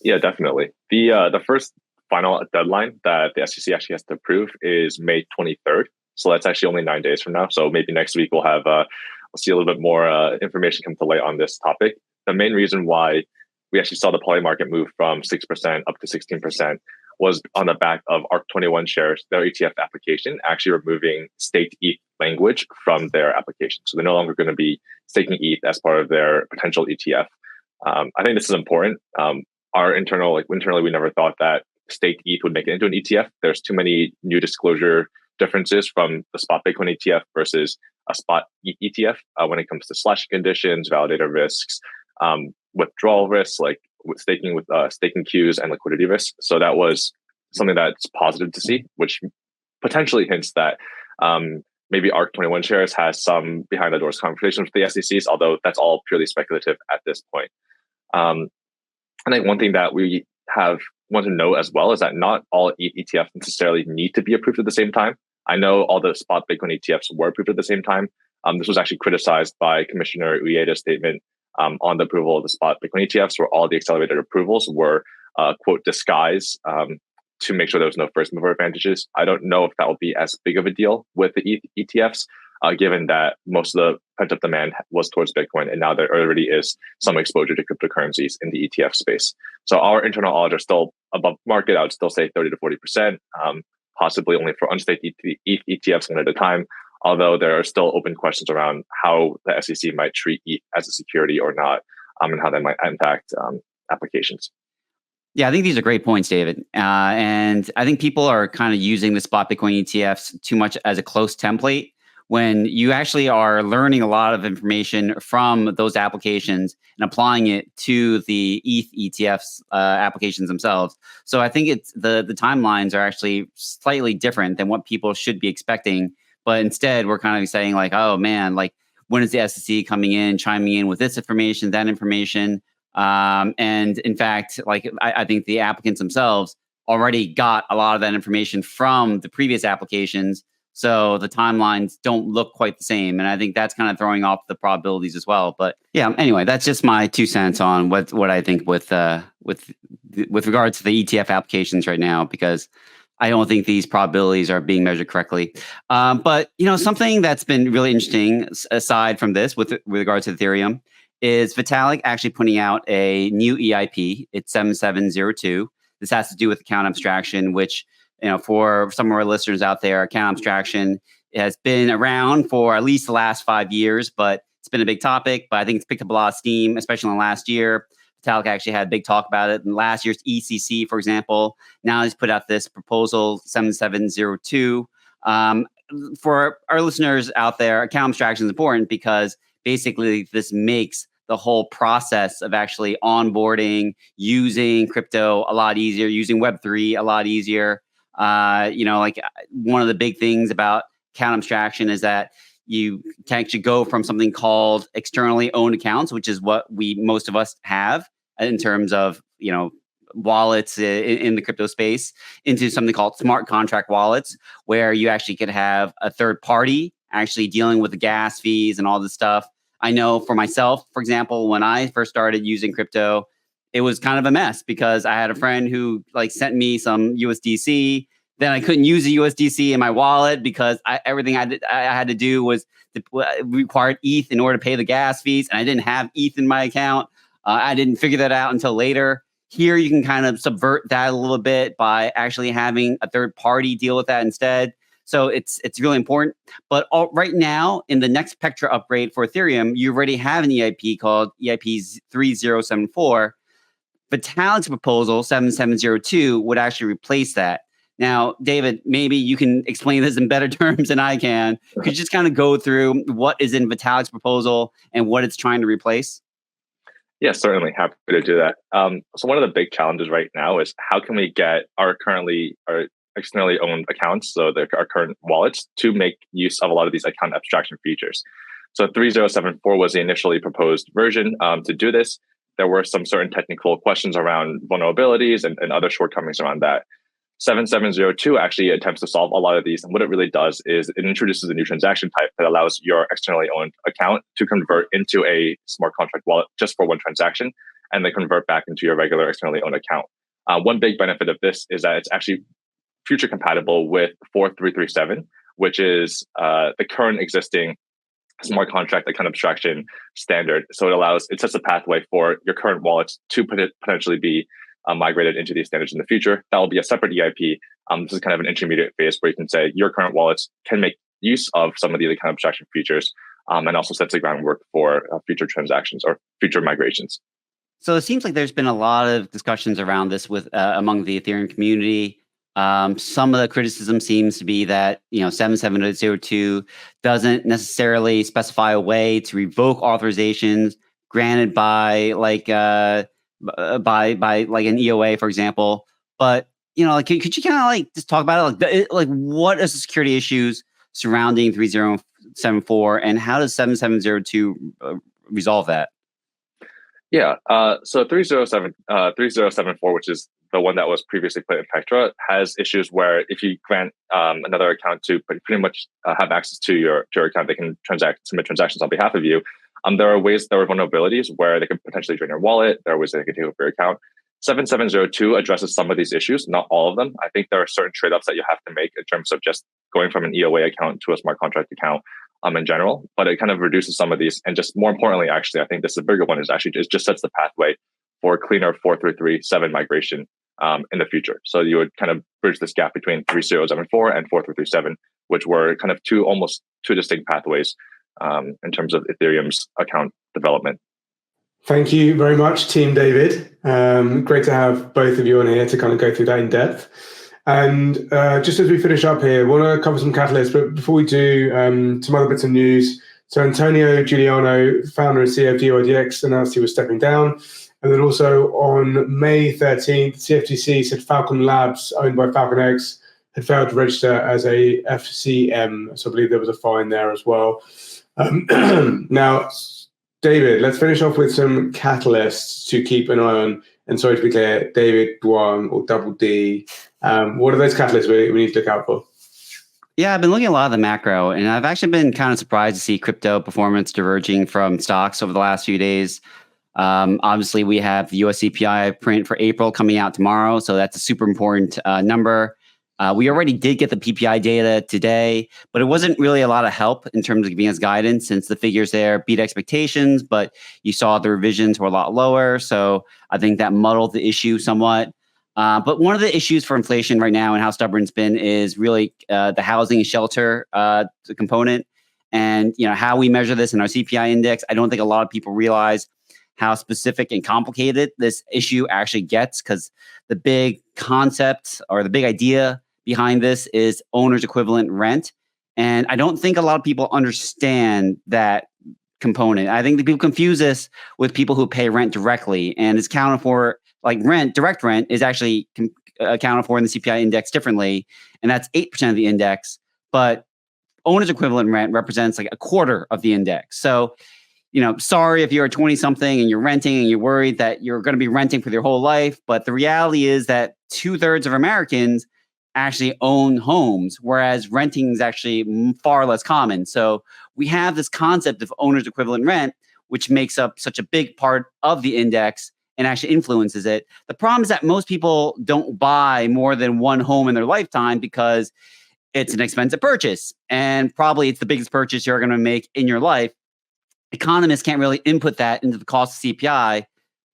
Yeah, definitely. The first final deadline that the SEC actually has to approve is May 23rd. So that's actually only 9 days from now. So maybe next week we'll see a little bit more information come to light on this topic. The main reason why we actually saw the Polymarket move from 6% up to 16% was on the back of ARC21 shares, their ETF application, actually removing staked ETH language from their application. So they're no longer going to be staking ETH as part of their potential ETF. I think this is important. Internally, we never thought that staked ETH would make it into an ETF. There's too many new disclosure differences from the spot Bitcoin ETF versus a spot ETH ETF when it comes to slashing conditions, validator risks, withdrawal risks, like with staking queues and liquidity risks. So that was something that's positive to see, which potentially hints that maybe ARC21 shares has some behind the doors conversations with the SECs, although that's all purely speculative at this point. I think one thing that we want to know as well is that not all ETFs necessarily need to be approved at the same time. I know all the spot Bitcoin ETFs were approved at the same time. This was actually criticized by Commissioner Ueda's statement on the approval of the spot Bitcoin ETFs, where all the accelerated approvals were, quote, disguised to make sure there was no first mover advantages. I don't know if that will be as big of a deal with the ETFs, given that most of the pent-up demand was towards Bitcoin, and now there already is some exposure to cryptocurrencies in the ETF space. So our internal odds are still above market. I would still say 30 to 40%, possibly only for unstaked ETH ETFs one at a time, although there are still open questions around how the SEC might treat ETH as a security or not, and how that might impact applications. Yeah, I think these are great points, David. And I think people are kind of using the spot Bitcoin ETFs too much as a close template, when you actually are learning a lot of information from those applications and applying it to the ETH ETFs applications themselves. So I think it's the timelines are actually slightly different than what people should be expecting. But instead, we're kind of saying like, oh man, like when is the SEC coming in, chiming in with this information, that information? And in fact, like I think the applicants themselves already got a lot of that information from the previous applications. So the timelines don't look quite the same. And I think that's kind of throwing off the probabilities as well. But yeah, anyway, that's just my 2 cents on what I think with regard to the ETF applications right now, because I don't think these probabilities are being measured correctly. But, something that's been really interesting aside from this with regard to Ethereum is Vitalik actually putting out a new EIP. It's 7702. This has to do with account abstraction, which, for some of our listeners out there, account abstraction has been around for at least the last 5 years, but it's been a big topic. But I think it's picked up a lot of steam, especially in the last year. Vitalik actually had a big talk about it in last year's ECC, for example. Now he's put out this proposal 7702. For our listeners out there, account abstraction is important because basically this makes the whole process of actually onboarding, using crypto a lot easier, using Web3 a lot easier. Like one of the big things about account abstraction is that you can actually go from something called externally owned accounts, which is what most of us have in terms of, wallets in the crypto space, into something called smart contract wallets, where you actually could have a third party actually dealing with the gas fees and all this stuff. I know for myself, for example, when I first started using crypto, it was kind of a mess because I had a friend who sent me some USDC Then I couldn't use the USDC in my wallet because everything I had to do was required ETH in order to pay the gas fees, and I didn't have ETH in my account. I didn't figure that out until later. Here, you can kind of subvert that a little bit by actually having a third party deal with that instead. So it's really important. But right now, in the next Spectra upgrade for Ethereum, you already have an EIP called EIP-7704. Vitalik's proposal, 7702, would actually replace that. Now, David, maybe you can explain this in better terms than I can. Could you just kind of go through what is in Vitalik's proposal and what it's trying to replace? Yeah, certainly happy to do that. So one of the big challenges right now is how can we get our externally owned accounts, so our current wallets, to make use of a lot of these account abstraction features. So 3074 was the initially proposed version to do this. There were some certain technical questions around vulnerabilities and other shortcomings around that. 7702 actually attempts to solve a lot of these. And what it really does is it introduces a new transaction type that allows your externally owned account to convert into a smart contract wallet just for one transaction, and then convert back into your regular externally owned account. One big benefit of this is that it's actually future compatible with 4337, which is the current existing smart contract account abstraction standard. So it sets a pathway for your current wallets to potentially be migrated into these standards in the future. That will be a separate EIP. This is kind of an intermediate phase where you can say your current wallets can make use of some of the account abstraction features, and also sets the groundwork for future transactions or future migrations. So it seems like there's been a lot of discussions around this with among the Ethereum community. Some of the criticism seems to be that 7702 doesn't necessarily specify a way to revoke authorizations granted by by an EOA, for example. But could you kind of just talk about it? Like what are the security issues surrounding 3074, and how does 7702 resolve that? Yeah. So 3074, which is the one that was previously put in Spectra, has issues where if you grant another account to pretty much have access to your account, they can submit transactions on behalf of you. There are vulnerabilities where they could potentially drain your wallet. There are ways they could take over your account. 7702 addresses some of these issues, not all of them. I think there are certain trade-offs that you have to make in terms of just going from an EOA account to a smart contract account in general, but it kind of reduces some of these. And just more importantly, actually, I think this is a bigger one, is actually just sets the pathway for cleaner 4337 migration in the future. So you would kind of bridge this gap between 3074 and 4337, which were kind of almost two distinct pathways in terms of Ethereum's account development. Thank you very much, Team David. Great to have both of you on here to kind of go through that in depth. And just as we finish up here, I want to cover some catalysts, but before we do, some other bits of news. So Antonio Giuliano, founder and CEO of DYDX, announced he was stepping down. And then also on May 13th, CFTC said Falcon Labs, owned by FalconX, had failed to register as a FCM. So I believe there was a fine there as well. Now, David, let's finish off with some catalysts to keep an eye on. And sorry to be clear, David Duan or Double D. What are those catalysts we need to look out for? Yeah, I've been looking at a lot of the macro, and I've actually been kind of surprised to see crypto performance diverging from stocks over the last few days. Obviously, we have the US CPI print for April coming out tomorrow, so that's a super important number. We already did get the PPI data today, but it wasn't really a lot of help in terms of giving us guidance, since the figures there beat expectations, but you saw the revisions were a lot lower. So I think that muddled the issue somewhat. But one of the issues for inflation right now and how stubborn it's been is really the housing and shelter component. And how we measure this in our CPI index, I don't think a lot of people realize how specific and complicated this issue actually gets, because the big concept or the big idea behind this is owner's equivalent rent. And I don't think a lot of people understand that component. I think that people confuse this with people who pay rent directly, and it's accounted for, like direct rent is actually accounted for in the CPI index differently. And that's 8% of the index, but owner's equivalent rent represents like a quarter of the index. So, sorry if you're a 20 something and you're renting and you're worried that you're going to be renting for your whole life. But the reality is that 2/3 of Americans actually own homes, whereas renting is actually far less common. So we have this concept of owner's equivalent rent, which makes up such a big part of the index. and actually influences it. The problem is that most people don't buy more than one home in their lifetime because it's an expensive purchase, and probably it's the biggest purchase you're going to make in your life. Economists can't really input that into the cost of CPI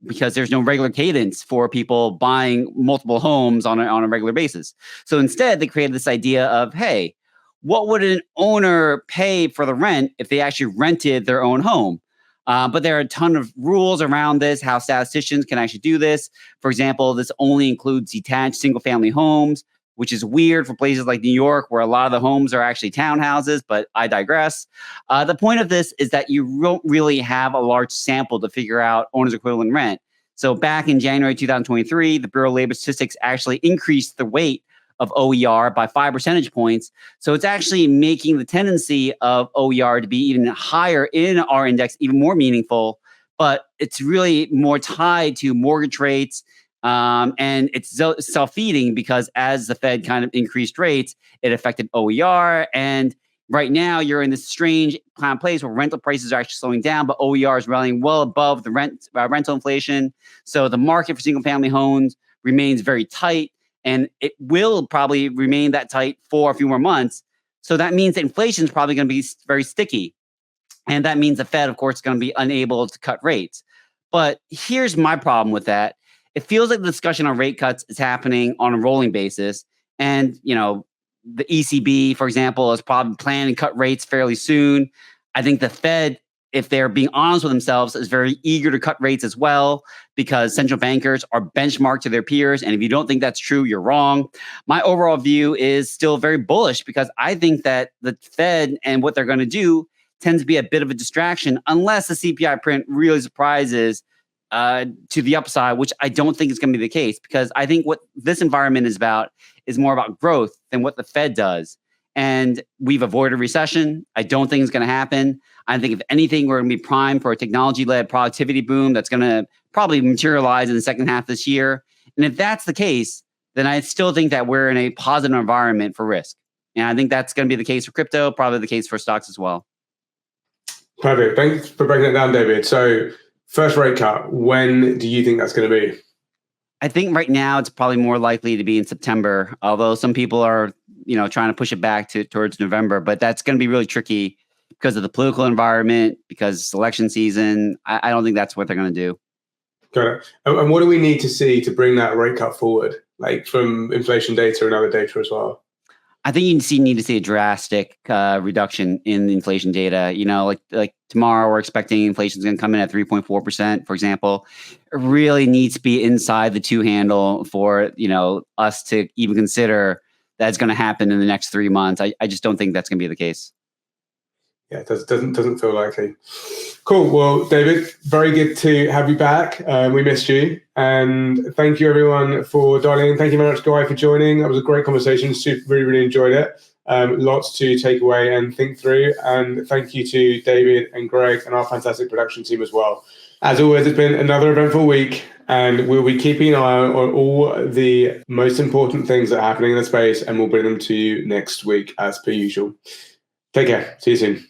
because there's no regular cadence for people buying multiple homes on a regular basis. So instead, they created this idea of, hey, what would an owner pay for the rent if they actually rented their own home? But there are a ton of rules around this, how statisticians can actually do this. For example, this only includes detached single-family homes, which is weird for places like New York, where a lot of the homes are actually townhouses, but I digress. The point of this is that you don't really have a large sample to figure out owner's equivalent rent. So back in January 2023, the Bureau of Labor Statistics actually increased the weight of OER by 5 percentage points. So it's actually making the tendency of OER to be even higher in our index even more meaningful, but it's really more tied to mortgage rates. And it's self-feeding because as the Fed kind of increased rates, it affected OER. And right now you're in this strange kind of place where rental prices are actually slowing down, but OER is running well above the rental inflation. So the market for single-family homes remains very tight, and it will probably remain that tight for a few more months. So that means that inflation is probably going to be very sticky. And that means the Fed, of course, is going to be unable to cut rates. But here's my problem with that. It feels like the discussion on rate cuts is happening on a rolling basis. And, the ECB, for example, is probably planning to cut rates fairly soon. I think the Fed, if they're being honest with themselves, is very eager to cut rates as well because central bankers are benchmarked to their peers. And if you don't think that's true, you're wrong. My overall view is still very bullish because I think that the Fed and what they're going to do tends to be a bit of a distraction unless the CPI print really surprises to the upside, which I don't think is going to be the case, because I think what this environment is about is more about growth than what the Fed does. And we've avoided recession. I don't think it's going to happen. I think if anything, we're going to be primed for a technology-led productivity boom that's going to probably materialize in the second half of this year. And if that's the case, then I still think that we're in a positive environment for risk. And I think that's going to be the case for crypto, probably the case for stocks as well. Perfect. Thanks for breaking it down, David. So first rate cut, when do you think that's going to be? I think right now it's probably more likely to be in September, although some people are, trying to push it back towards November. But that's going to be really tricky because of the political environment, because it's election season. I don't think that's what they're going to do. Got it. And what do we need to see to bring that rate cut forward, like from inflation data and other data as well? I think you need to see a drastic reduction in the inflation data. Like tomorrow, we're expecting inflation is going to come in at 3.4%, for example. It really needs to be inside the 2 handle for us to even consider that's going to happen in the next 3 months. I just don't think that's going to be the case. Yeah, it doesn't feel likely. Cool. Well, David, very good to have you back. We missed you. And thank you, everyone, for dialing in. Thank you very much, Guy, for joining. That was a great conversation. Really, really enjoyed it. Lots to take away and think through. And thank you to David and Greg and our fantastic production team as well. As always, it's been another eventful week, and we'll be keeping an eye on all the most important things that are happening in the space, and we'll bring them to you next week as per usual. Take care. See you soon.